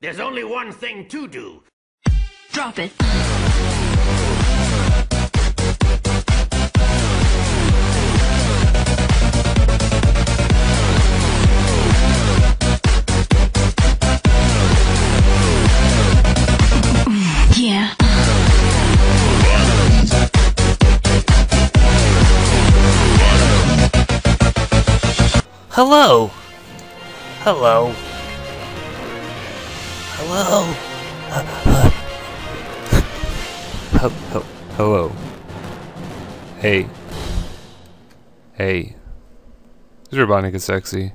There's only one thing to do. Drop it. Yeah. Hello. Hello. Hello. Hello. Hey. Hey. This is RobotnikIsSexy.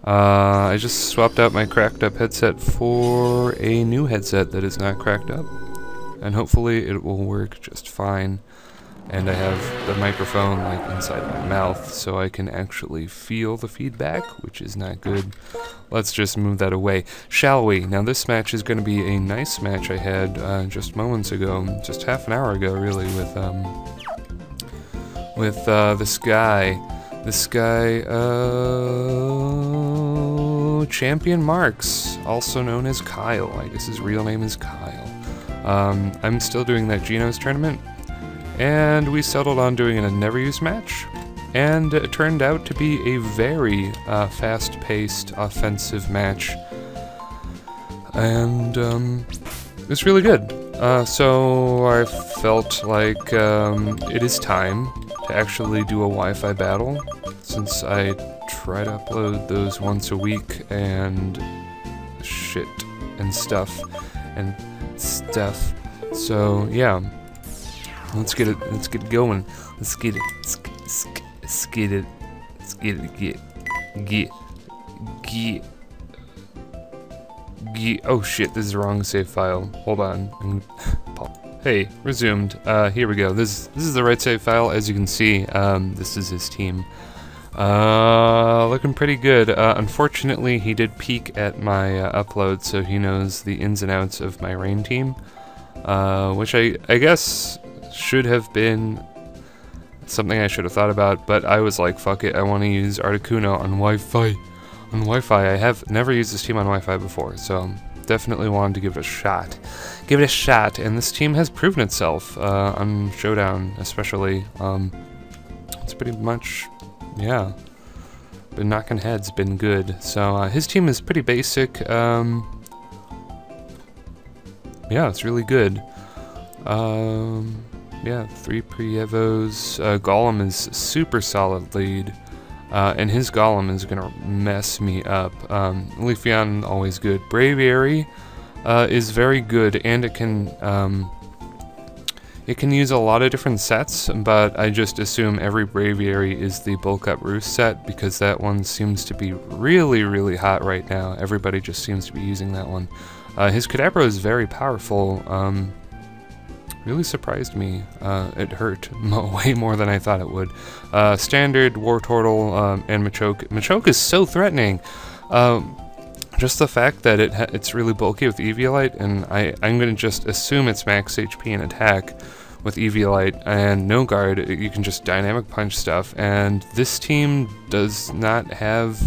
I just swapped out my cracked up headset for a new headset that is not cracked up. And hopefully it will work just fine. And I have the microphone like inside my mouth so I can actually feel the feedback, which is not good. Let's just move that away, shall we? Now this match is going to be a nice match I had just moments ago, just half an hour ago really, with this guy, ChampionMarx, also known as Kyle. I guess his real name is Kyle. I'm still doing that Genos tournament. And we settled on doing a never-use match, and it turned out to be a very fast-paced, offensive match, and it's really good. So I felt like it is time to actually do a Wi-Fi battle, since I try to upload those once a week, and shit, and stuff. So yeah. Let's get it going. Let's get it. Oh shit, this is the wrong save file. Hold on. Hey, resumed. Here we go. This is the right save file. As you can see, this is his team. Looking pretty good. Unfortunately, he did peek at my upload, so he knows the ins and outs of my rain team. Which I guess should have been something I should have thought about, but I was like, fuck it, I want to use Articuno on Wi-Fi. I have never used this team on Wi-Fi before, so definitely wanted to give it a shot. And this team has proven itself on Showdown, especially. It's pretty much, yeah, been knocking heads, been good. So his team is pretty basic. Yeah, it's really good. Yeah, 3 pre-evos. Golem is super solid lead, and his Golem is gonna mess me up. Leafeon, always good. Braviary is very good, and it can use a lot of different sets, but I just assume every Braviary is the Bulk Up Roost set, because that one seems to be really, really hot right now. Everybody just seems to be using that one. His Kadabra is very powerful. Really surprised me. It hurt way more than I thought it would. Standard, Wartortle, and Machoke. Machoke is so threatening. Just the fact that it's really bulky with Eviolite, and I'm going to just assume it's max HP and attack with Eviolite and no guard. You can just dynamic punch stuff, and this team does not have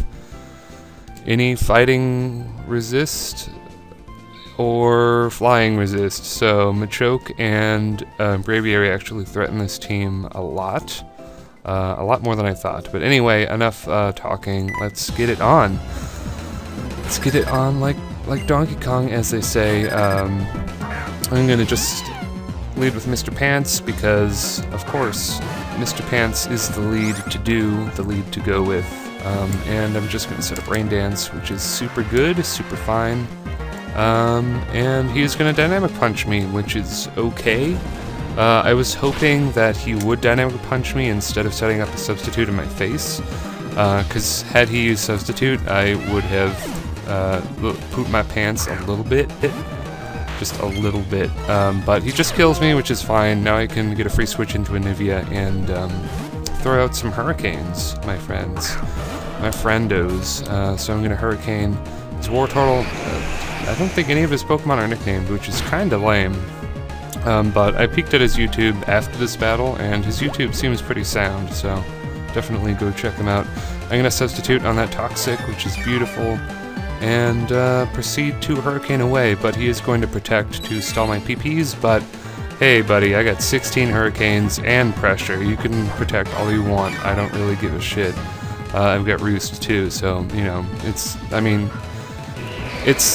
any fighting resist or flying resist, so Machoke and Braviary actually threaten this team a lot more than I thought. But anyway, enough talking. Let's get it on. Let's get it on like Donkey Kong, as they say. I'm gonna just lead with Mr. Pants because, of course, Mr. Pants is the lead to do, the lead to go with. And I'm just gonna set up Rain Dance, which is super good, super fine. And he's gonna dynamic punch me, which is okay. I was hoping that he would dynamic punch me instead of setting up a substitute in my face, because had he used substitute, I would have pooped my pants a little bit, just a little bit. But he just kills me, which is fine. Now I can get a free switch into Anivia and throw out some hurricanes, my friends, my friendos. So I'm gonna hurricane his Wartortle. I don't think any of his Pokemon are nicknamed, which is kinda lame. But I peeked at his YouTube after this battle, and his YouTube seems pretty sound, so definitely go check him out. I'm gonna substitute on that Toxic, which is beautiful, and proceed to Hurricane away, but he is going to protect to stall my PPs, but hey buddy, I got 16 Hurricanes and pressure. You can protect all you want, I don't really give a shit. I've got Roost too, so, you know, it's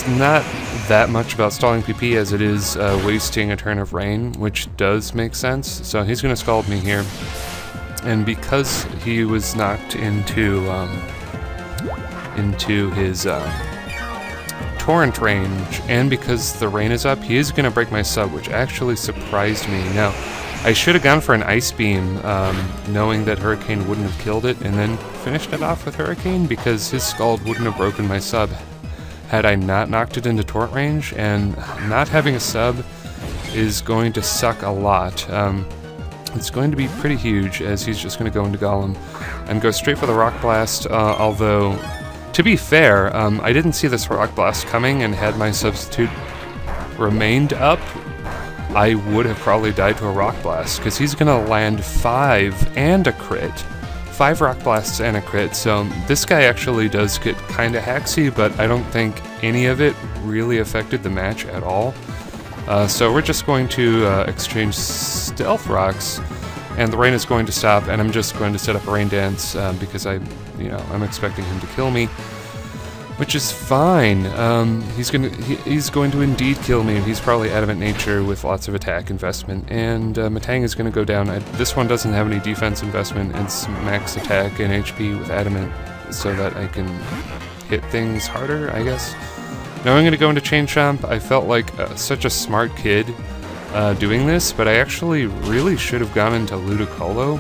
not that much about stalling PP as it is wasting a turn of rain, which does make sense. So he's going to scald me here, and because he was knocked into his torrent range, and because the rain is up, he is going to break my sub, which actually surprised me. Now, I should have gone for an Ice Beam, knowing that Hurricane wouldn't have killed it, and then finished it off with Hurricane, because his Scald wouldn't have broken my sub had I not knocked it into torrent range, and not having a sub is going to suck a lot. It's going to be pretty huge, as he's just going to go into Golem and go straight for the Rock Blast, although, to be fair, I didn't see this Rock Blast coming, and had my substitute remained up, I would have probably died to a Rock Blast, because he's going to land 5 and a crit. 5 Rock Blasts and a crit, so this guy actually does get kind of hacksy, but I don't think any of it really affected the match at all. So we're just going to exchange Stealth Rocks, and the rain is going to stop, and I'm just going to set up a Rain Dance, because I'm expecting him to kill me. Which is fine. He's going to indeed kill me. He's probably Adamant Nature with lots of attack investment, and Matang is going to go down. This one doesn't have any defense investment. It's max attack and HP with Adamant, so that I can hit things harder, I guess. Now I'm going to go into Chain Chomp. I felt like such a smart kid doing this, but I actually really should have gone into Ludicolo,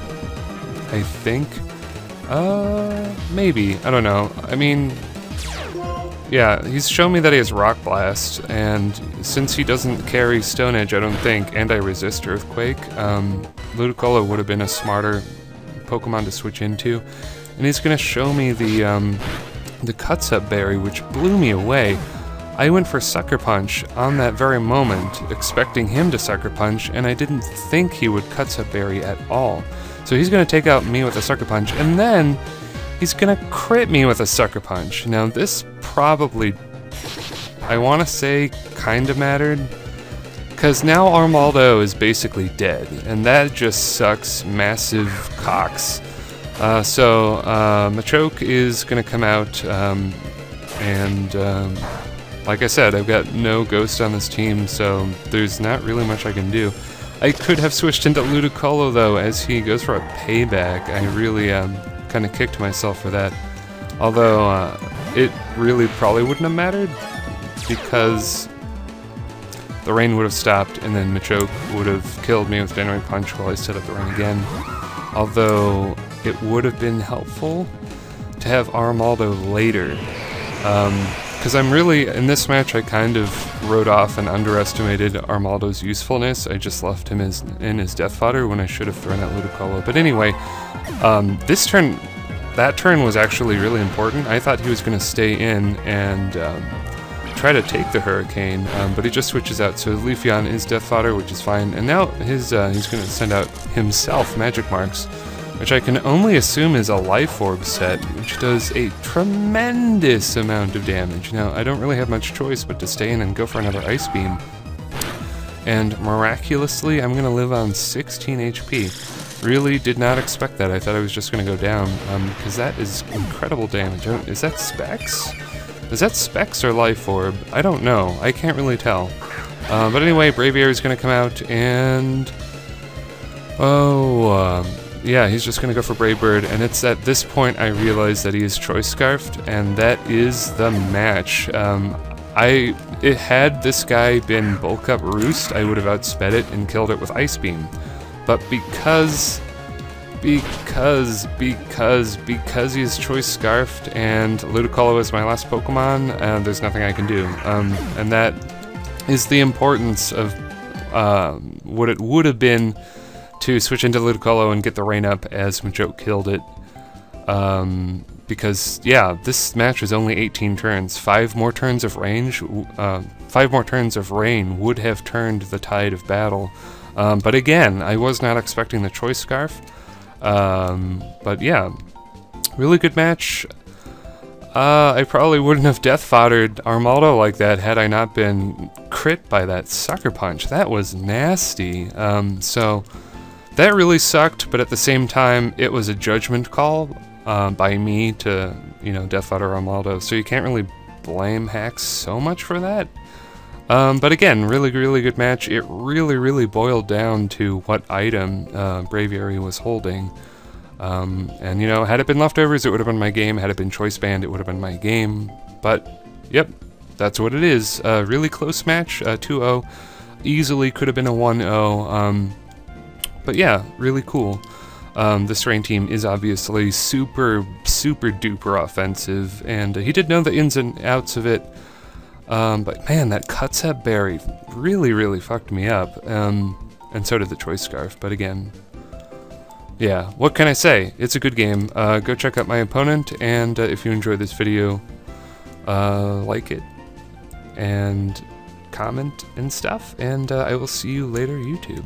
I think. Maybe. I don't know. I mean, yeah, he's shown me that he has Rock Blast, and since he doesn't carry Stone Edge, I don't think, and I resist Earthquake, Ludicolo would have been a smarter Pokemon to switch into. And he's going to show me the Custap Berry, which blew me away. I went for Sucker Punch on that very moment, expecting him to Sucker Punch, and I didn't think he would Custap Berry at all. So he's going to take out me with a Sucker Punch, and then he's going to crit me with a Sucker Punch. Now this probably, I want to say, kind of mattered, because now Armaldo is basically dead, and that just sucks massive cocks. So Machoke is going to come out, and like I said, I've got no Ghost on this team, so there's not really much I can do. I could have switched into Ludicolo though, as he goes for a payback. I really kind of kicked myself for that. Although it really probably wouldn't have mattered, because the rain would have stopped and then Machoke would have killed me with Dynamic Punch while I set up the rain again. Although it would have been helpful to have Armaldo later. Because I'm really, in this match, I kind of wrote off and underestimated Armaldo's usefulness. I just left him in his death fodder when I should have thrown out Ludicolo. But anyway, this turn, that turn was actually really important. I thought he was going to stay in and try to take the Hurricane, but he just switches out. So Leafeon is death fodder, which is fine. And now he's going to send out himself MagicMarx, which I can only assume is a Life Orb set, which does a tremendous amount of damage. Now, I don't really have much choice but to stay in and go for another Ice Beam. And miraculously, I'm going to live on 16 HP. Really did not expect that. I thought I was just going to go down, because that is incredible damage. Is that Specs? Is that Specs or Life Orb? I don't know. I can't really tell. But anyway, Braviary is going to come out, and yeah, he's just going to go for Brave Bird, and it's at this point I realize that he is Choice Scarfed, and that is the match. Had this guy been Bulk Up Roost, I would have outsped it and killed it with Ice Beam. But because he's Choice Scarfed and Ludicolo is my last Pokemon, there's nothing I can do. And that is the importance of what it would have been to switch into Ludicolo and get the rain up as Machoke killed it. Because, yeah, this match is only 18 turns. 5 more turns of rain would have turned the tide of battle. But again, I was not expecting the Choice Scarf. But yeah, really good match. I probably wouldn't have death foddered Armaldo like that had I not been crit by that sucker punch. That was nasty. So that really sucked, but at the same time, it was a judgment call by me to, you know, death fodder Armaldo. So you can't really blame Hacks so much for that. But again, really good match. It really boiled down to what item Braviary was holding. And you know, had it been leftovers, it would have been my game. Had it been choice band, it would have been my game. But yep, that's what it is. Really close match, 2-0. Easily could have been a 1-0. But yeah, really cool. The Strain team is obviously super duper offensive, and he did know the ins and outs of it. But man, that Custap berry really fucked me up. And so did the choice scarf. But again, yeah, what can I say? It's a good game. Go check out my opponent, and if you enjoy this video, like it, and comment and stuff, and I will see you later, YouTube.